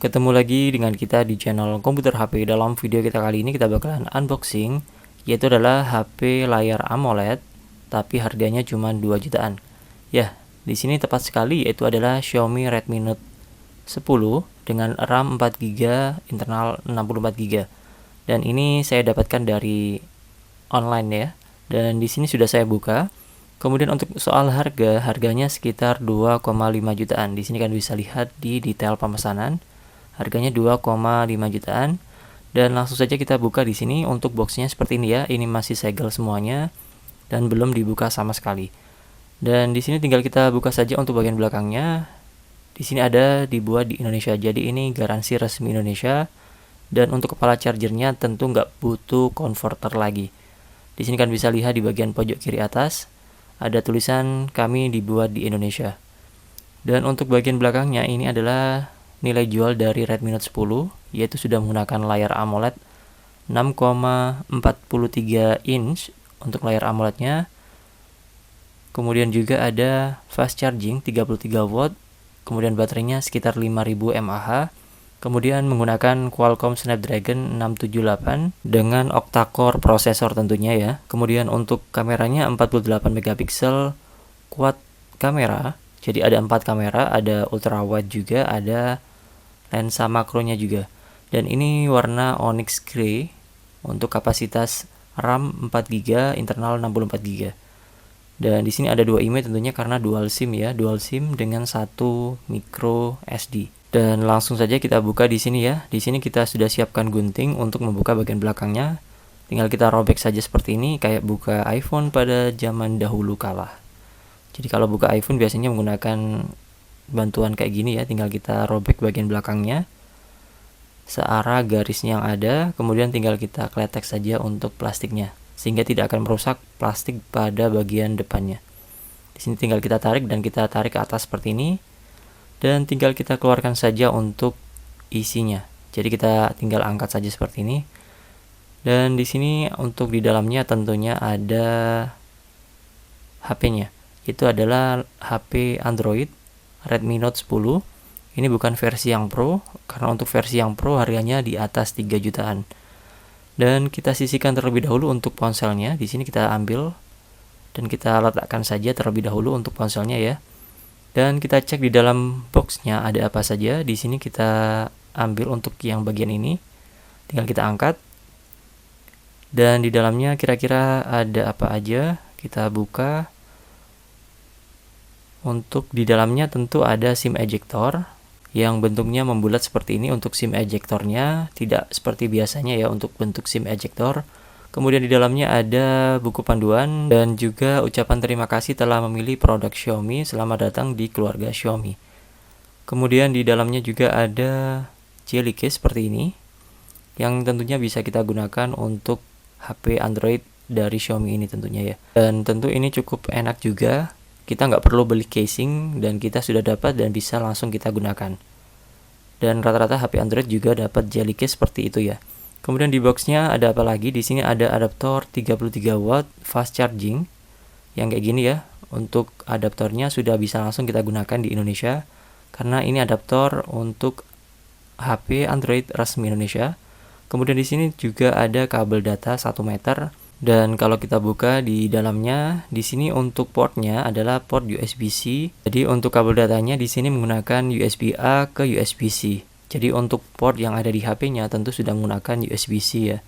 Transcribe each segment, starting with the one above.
Ketemu lagi dengan kita di channel Komputer HP. Dalam video kita kali ini kita bakalan unboxing, yaitu adalah HP layar AMOLED, tapi harganya cuma 2 jutaan. Ya, di sini tepat sekali, yaitu adalah Xiaomi Redmi Note 10 dengan RAM 4GB, internal 64GB. Dan ini saya dapatkan dari online ya. Dan di sini sudah saya buka. Kemudian untuk soal harganya sekitar 2,5 jutaan. Di sini kan bisa lihat di detail pemesanan. Harganya 2,5 jutaan. Dan langsung saja kita buka di sini. Untuk boxnya seperti ini ya. Ini masih segel semuanya dan belum dibuka sama sekali. Dan di sini tinggal kita buka saja untuk bagian belakangnya. Di sini ada dibuat di Indonesia. Jadi ini garansi resmi Indonesia. Dan untuk kepala chargernya tentu nggak butuh converter lagi. Di sini kan bisa lihat di bagian pojok kiri atas ada tulisan kami dibuat di Indonesia. Dan untuk bagian belakangnya ini adalah nilai jual dari Redmi Note 10, yaitu sudah menggunakan layar AMOLED 6,43 inch untuk layar AMOLEDnya. Kemudian juga ada fast charging 33 watt, kemudian baterainya sekitar 5000 mAh. Kemudian menggunakan Qualcomm Snapdragon 678 dengan octa-core prosesor tentunya ya. Kemudian untuk kameranya 48 megapiksel quad kamera. Jadi ada 4 kamera, ada ultra wide juga, ada lensa makronya juga. Dan ini warna onyx gray untuk kapasitas RAM 4GB, internal 64GB. Dan di sini ada 2 IMEI tentunya karena dual SIM ya, dual SIM dengan 1 micro SD. Dan langsung saja kita buka di sini ya. Di sini kita sudah siapkan gunting untuk membuka bagian belakangnya. Tinggal kita robek saja seperti ini, kayak buka iPhone pada zaman dahulu kala. Jadi kalau buka iPhone biasanya menggunakan bantuan kayak gini ya. Tinggal kita robek bagian belakangnya searah garis yang ada. Kemudian tinggal kita kletek saja untuk plastiknya, sehingga tidak akan merusak plastik pada bagian depannya. Di sini tinggal kita tarik dan kita tarik ke atas seperti ini. Dan tinggal kita keluarkan saja untuk isinya. Jadi kita tinggal angkat saja seperti ini. Dan di sini untuk di dalamnya tentunya ada HP-nya. Itu adalah HP Android Redmi Note 10. Ini bukan versi yang Pro, karena untuk versi yang Pro harganya di atas 3 jutaan. Dan kita sisihkan terlebih dahulu untuk ponselnya. Di sini kita ambil dan kita letakkan saja terlebih dahulu untuk ponselnya ya. Dan kita cek di dalam boxnya ada apa saja. Di sini kita ambil untuk yang bagian ini, tinggal kita angkat. Dan di dalamnya kira-kira ada apa aja. Kita buka. Untuk di dalamnya tentu ada SIM ejector yang bentuknya membulat seperti ini untuk SIM ejectornya, tidak seperti biasanya ya untuk bentuk SIM ejector. Kemudian di dalamnya ada buku panduan dan juga ucapan terima kasih telah memilih produk Xiaomi, selamat datang di keluarga Xiaomi. Kemudian di dalamnya juga ada jelly case seperti ini, yang tentunya bisa kita gunakan untuk HP Android dari Xiaomi ini tentunya ya. Dan tentu ini cukup enak juga, kita nggak perlu beli casing dan kita sudah dapat dan bisa langsung kita gunakan. Dan rata-rata HP Android juga dapat jelly case seperti itu ya. Kemudian di boxnya ada apa lagi? Di sini ada adaptor 33 watt fast charging yang kayak gini ya. Untuk adaptornya sudah bisa langsung kita gunakan di Indonesia karena ini adaptor untuk HP Android resmi Indonesia. Kemudian di sini juga ada kabel data 1 meter dan kalau kita buka di dalamnya, di sini untuk portnya adalah port USB-C. Jadi untuk kabel datanya di sini menggunakan USB-A ke USB-C. Jadi untuk port yang ada di HP-nya tentu sudah menggunakan USB-C ya.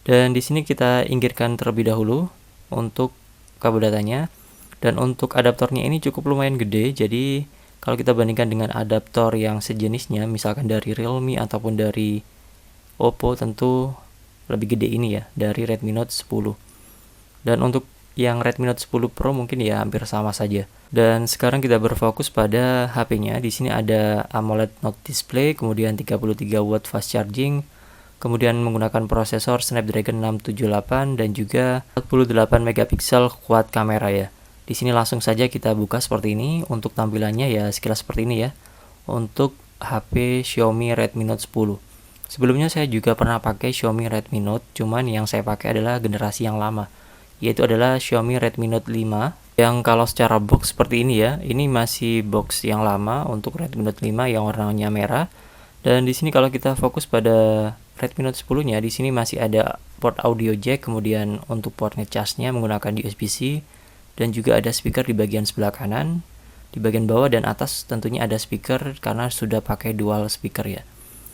Dan di sini kita inggirkan terlebih dahulu untuk kabel datanya. Dan untuk adaptornya ini cukup lumayan gede. Jadi kalau kita bandingkan dengan adaptor yang sejenisnya, misalkan dari Realme ataupun dari Oppo, tentu lebih gede ini ya dari Redmi Note 10. Dan untuk yang Redmi Note 10 Pro mungkin ya hampir sama saja. Dan sekarang kita berfokus pada HP-nya. Di sini ada AMOLED Note display, kemudian 33 watt fast charging, kemudian menggunakan prosesor Snapdragon 678 dan juga 48 megapiksel quad kamera ya. Di sini langsung saja kita buka seperti ini. Untuk tampilannya ya sekilas seperti ini ya. Untuk HP Xiaomi Redmi Note 10. Sebelumnya saya juga pernah pakai Xiaomi Redmi Note, cuman yang saya pakai adalah generasi yang lama, yaitu adalah Xiaomi Redmi Note 5 yang kalau secara box seperti ini ya. Ini masih box yang lama untuk Redmi Note 5 yang warnanya merah. Dan di sini kalau kita fokus pada Redmi Note 10-nya, di sini masih ada port audio jack, kemudian untuk port ngecasnya menggunakan USB-C, dan juga ada speaker di bagian sebelah kanan. Di bagian bawah dan atas tentunya ada speaker karena sudah pakai dual speaker ya.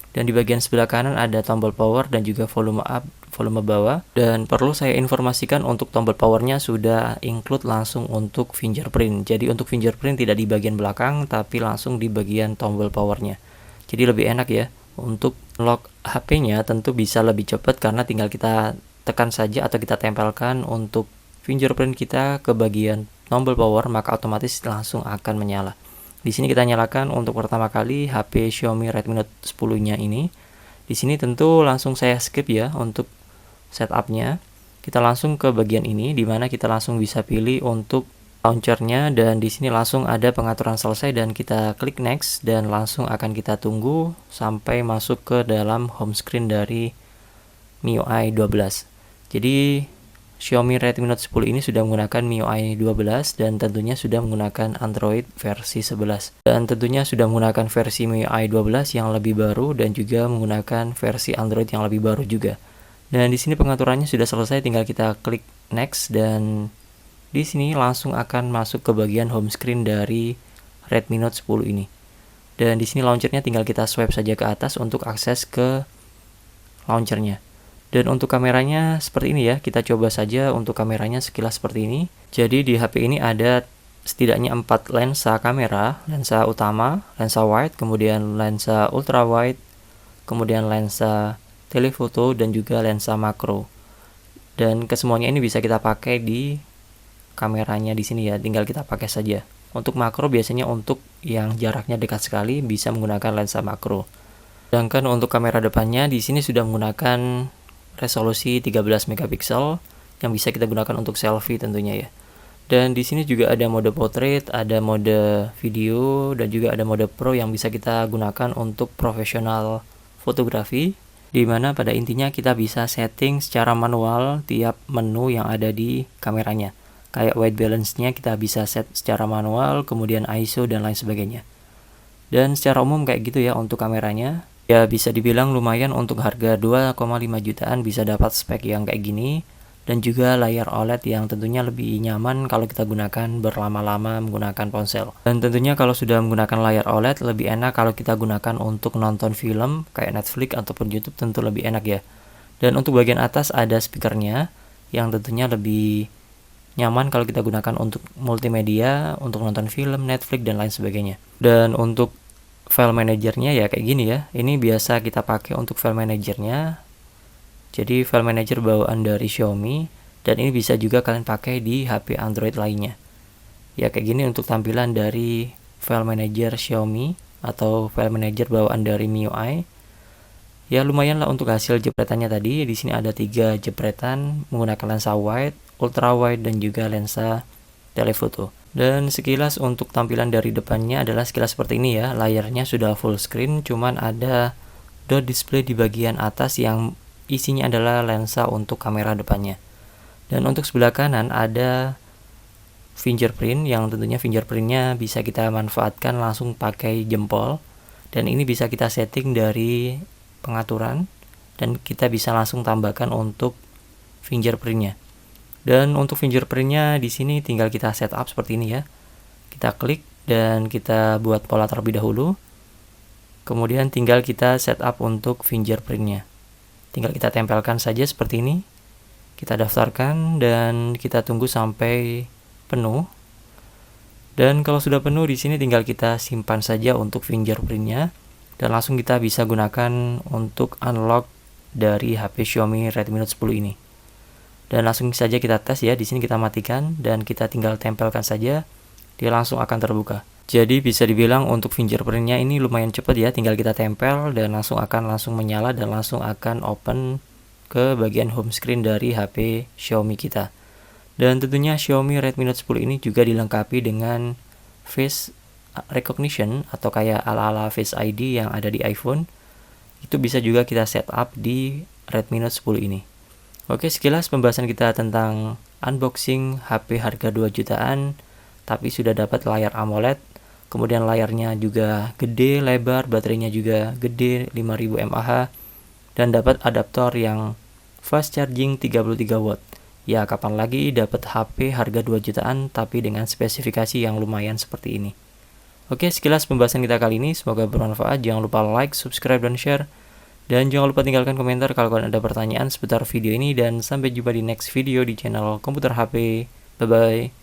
Dan di bagian sebelah kanan ada tombol power dan juga volume up, volume bawah. Dan perlu saya informasikan untuk tombol powernya sudah include langsung untuk fingerprint. Jadi untuk fingerprint tidak di bagian belakang tapi langsung di bagian tombol powernya. Jadi lebih enak ya. Untuk lock HP-nya tentu bisa lebih cepat karena tinggal kita tekan saja atau kita tempelkan untuk fingerprint kita ke bagian tombol power, maka otomatis langsung akan menyala. Di sini kita nyalakan untuk pertama kali HP Xiaomi Redmi Note 10-nya ini. Di sini tentu langsung saya skip ya untuk setupnya. Kita langsung ke bagian ini di mana kita langsung bisa pilih untuk launchernya, dan di sini langsung ada pengaturan selesai dan kita klik next dan langsung akan kita tunggu sampai masuk ke dalam home screen dari MIUI 12. Jadi Xiaomi Redmi Note 10 ini sudah menggunakan MIUI 12 dan tentunya sudah menggunakan Android versi 11. Dan tentunya sudah menggunakan versi MIUI 12 yang lebih baru dan juga menggunakan versi Android yang lebih baru juga. Dan di sini pengaturannya sudah selesai, tinggal kita klik next dan di sini langsung akan masuk ke bagian home screen dari Redmi Note 10 ini. Dan di sini launchernya tinggal kita swipe saja ke atas untuk akses ke launchernya. Dan untuk kameranya seperti ini ya, kita coba saja untuk kameranya sekilas seperti ini. Jadi di HP ini ada setidaknya 4 lensa kamera, lensa utama, lensa wide, kemudian lensa ultra wide, kemudian lensa telephoto dan juga lensa makro. Dan kesemuanya ini bisa kita pakai di kameranya di sini ya, tinggal kita pakai saja. Untuk makro biasanya untuk yang jaraknya dekat sekali bisa menggunakan lensa makro. Sedangkan untuk kamera depannya di sini sudah menggunakan resolusi 13 megapiksel yang bisa kita gunakan untuk selfie tentunya ya. Dan di sini juga ada mode portrait, ada mode video, dan juga ada mode pro yang bisa kita gunakan untuk profesional fotografi, di mana pada intinya kita bisa setting secara manual tiap menu yang ada di kameranya. Kayak white balance-nya kita bisa set secara manual, kemudian ISO dan lain sebagainya. Dan secara umum kayak gitu ya untuk kameranya. Ya bisa dibilang lumayan untuk harga 2,5 jutaan bisa dapat spek yang kayak gini. Dan juga layar OLED yang tentunya lebih nyaman kalau kita gunakan berlama-lama menggunakan ponsel. Dan tentunya kalau sudah menggunakan layar OLED lebih enak kalau kita gunakan untuk nonton film kayak Netflix ataupun YouTube, tentu lebih enak ya. Dan untuk bagian atas ada speakernya yang tentunya lebih nyaman kalau kita gunakan untuk multimedia, untuk nonton film, Netflix, dan lain sebagainya. Dan untuk file manajernya ya kayak gini ya. Ini biasa kita pakai untuk file manajernya. Jadi file manager bawaan dari Xiaomi, dan ini bisa juga kalian pakai di HP Android lainnya. Ya kayak gini untuk tampilan dari file manager Xiaomi atau file manager bawaan dari MIUI. Ya lumayan lah untuk hasil jepretannya tadi. Di sini ada 3 jepretan menggunakan lensa wide, ultra wide, dan juga lensa telephoto. Dan sekilas untuk tampilan dari depannya adalah sekilas seperti ini ya. Layarnya sudah full screen, cuman ada dot display di bagian atas yang isinya adalah lensa untuk kamera depannya. Dan untuk sebelah kanan ada fingerprint yang tentunya fingerprintnya bisa kita manfaatkan langsung pakai jempol. Dan ini bisa kita setting dari pengaturan dan kita bisa langsung tambahkan untuk fingerprintnya. Dan untuk fingerprintnya di sini tinggal kita setup seperti ini ya. Kita klik dan kita buat pola terlebih dahulu. Kemudian tinggal kita setup untuk fingerprintnya. Tinggal kita tempelkan saja seperti ini. Kita daftarkan dan kita tunggu sampai penuh. Dan kalau sudah penuh di sini tinggal kita simpan saja untuk fingerprintnya. Dan langsung kita bisa gunakan untuk unlock dari HP Xiaomi Redmi Note 10 ini. Dan langsung saja kita tes ya. Di sini kita matikan dan kita tinggal tempelkan saja. Dia langsung akan terbuka. Jadi bisa dibilang untuk fingerprintnya ini lumayan cepat ya. Tinggal kita tempel dan langsung menyala dan langsung akan open ke bagian home screen dari HP Xiaomi kita. Dan tentunya Xiaomi Redmi Note 10 ini juga dilengkapi dengan face recognition atau kayak ala-ala Face ID yang ada di iPhone. Itu bisa juga kita setup di Redmi Note 10 ini. Oke, sekilas pembahasan kita tentang unboxing HP harga 2 jutaan tapi sudah dapat layar AMOLED, Kemudian layarnya juga gede, lebar, baterainya juga gede, 5000 mAh, dan dapat adaptor yang fast charging 33 watt. Ya, kapan lagi dapat HP harga 2 jutaan tapi dengan spesifikasi yang lumayan seperti ini. Oke, sekilas pembahasan kita kali ini, semoga bermanfaat. Jangan lupa like, subscribe, dan share. Dan jangan lupa tinggalkan komentar kalau kalian ada pertanyaan seputar video ini, dan sampai jumpa di next video di channel Komputer HP. Bye-bye.